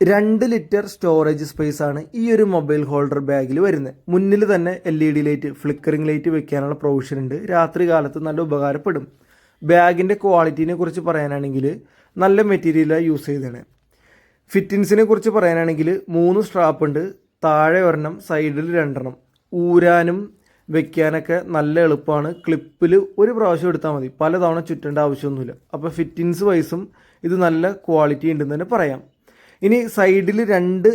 2 litre storage space ആണ് ഈ ഒരു മൊബൈൽ ഹോൾഡർ ബാഗിൽ വരുന്നത്. മുന്നിൽ തന്നെ LED ലൈറ്റ്, ഫ്ലിക്കറിംഗ് ലൈറ്റ് വെക്കാനുള്ള പ്രൊവിഷൻ ഉണ്ട്. രാത്രി കാലത്ത് നല്ല ഉപകാരപ്പെടും. ബാഗിൻ്റെ ക്വാളിറ്റിനെ കുറിച്ച് പറയാനാണെങ്കിൽ നല്ല മെറ്റീരിയലാണ് യൂസ് ചെയ്തതാണ്. ഫിറ്റിങ്സിനെ കുറിച്ച് പറയാനാണെങ്കിൽ 3 സ്ട്രാപ്പ് ഉണ്ട്. താഴെ ഒരെണ്ണം, സൈഡിൽ 2 ഊരാനും വെക്കാനൊക്കെ നല്ല എളുപ്പമാണ്. ക്ലിപ്പിൽ ഒരു പ്രാവശ്യം എടുത്താൽ മതി, പല തവണ ചുറ്റേണ്ട ആവശ്യമൊന്നുമില്ല. അപ്പോൾ ഫിറ്റിങ്സ് വൈസും ഇത് നല്ല ക്വാളിറ്റി ഉണ്ടെന്ന് തന്നെ പറയാം. ഇനി സൈഡിൽ 2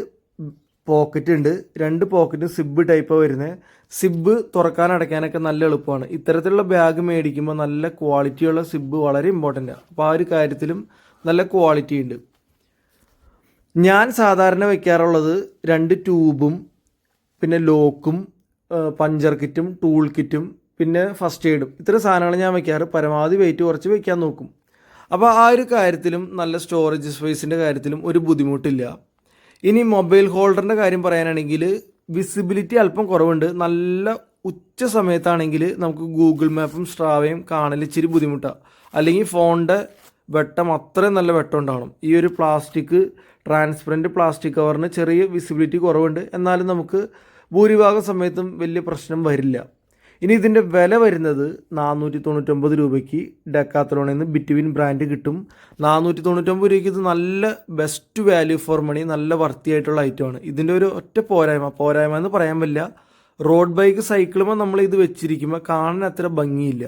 പോക്കറ്റ് ഉണ്ട്. 2 പോക്കറ്റും സിബ് ടൈപ്പാണ് വരുന്നത്. സിബ് തുറക്കാൻ അടയ്ക്കാനൊക്കെ നല്ല എളുപ്പമാണ്. ഇത്തരത്തിലുള്ള ബാഗ് മേടിക്കുമ്പോൾ നല്ല ക്വാളിറ്റിയുള്ള സിബ് വളരെ ഇമ്പോർട്ടൻ്റ് ആണ്. അപ്പോൾ ആ ഒരു കാര്യത്തിലും നല്ല ക്വാളിറ്റി ഉണ്ട്. ഞാൻ സാധാരണ വയ്ക്കാറുള്ളത് 2 ട്യൂബും പിന്നെ ലോക്കും പഞ്ചർ കിറ്റും ടൂൾ കിറ്റും പിന്നെ ഫസ്റ്റ് എയ്ഡും, ഇത്ര സാധനങ്ങൾ ഞാൻ വയ്ക്കാറ്. പരമാവധി വെയിറ്റ് കുറച്ച് വയ്ക്കാൻ നോക്കും. അപ്പോൾ ആ ഒരു കാര്യത്തിലും നല്ല സ്റ്റോറേജ് സ്പേസിൻ്റെ കാര്യത്തിലും ഒരു ബുദ്ധിമുട്ടില്ല. ഇനി മൊബൈൽ ഹോൾഡറിൻ്റെ കാര്യം പറയാനാണെങ്കിൽ വിസിബിലിറ്റി അല്പം കുറവുണ്ട്. നല്ല ഉച്ച സമയത്താണെങ്കിൽ നമുക്ക് ഗൂഗിൾ മാപ്പും സ്ട്രാവയും കാണൽ ഇച്ചിരി ബുദ്ധിമുട്ടാണ്. അല്ലെങ്കിൽ ഫോണിൻ്റെ വെട്ടം അത്രയും നല്ല വെട്ടം ഉണ്ടാവണം. ഈ ഒരു ട്രാൻസ്പെറൻറ്റ് പ്ലാസ്റ്റിക് കവറിന് ചെറിയ വിസിബിലിറ്റി കുറവുണ്ട്. എന്നാലും നമുക്ക് ഭൂരിഭാഗം സമയത്തും വലിയ പ്രശ്നം വരില്ല. ഇനി ഇതിൻ്റെ വില വരുന്നത് 499 രൂപയ്ക്ക് ഡെക്കാത്തലോണിൽ നിന്ന് ബിറ്റ്വീൻ ബ്രാൻഡ് കിട്ടും. 499 രൂപയ്ക്ക് ഇത് നല്ല ബെസ്റ്റ് വാല്യൂ ഫോർ മണി, നല്ല വർത്തിയായിട്ടുള്ള ഐറ്റമാണ്. ഇതിൻ്റെ ഒരു ഒറ്റ പോരായ്മ എന്ന് പറയാൻ പറ്റില്ല, റോഡ് ബൈക്ക് സൈക്കിളുമ്പോൾ നമ്മൾ ഇത് വെച്ചിരിക്കുമ്പോൾ കാണാൻ അത്ര ഭംഗിയില്ല.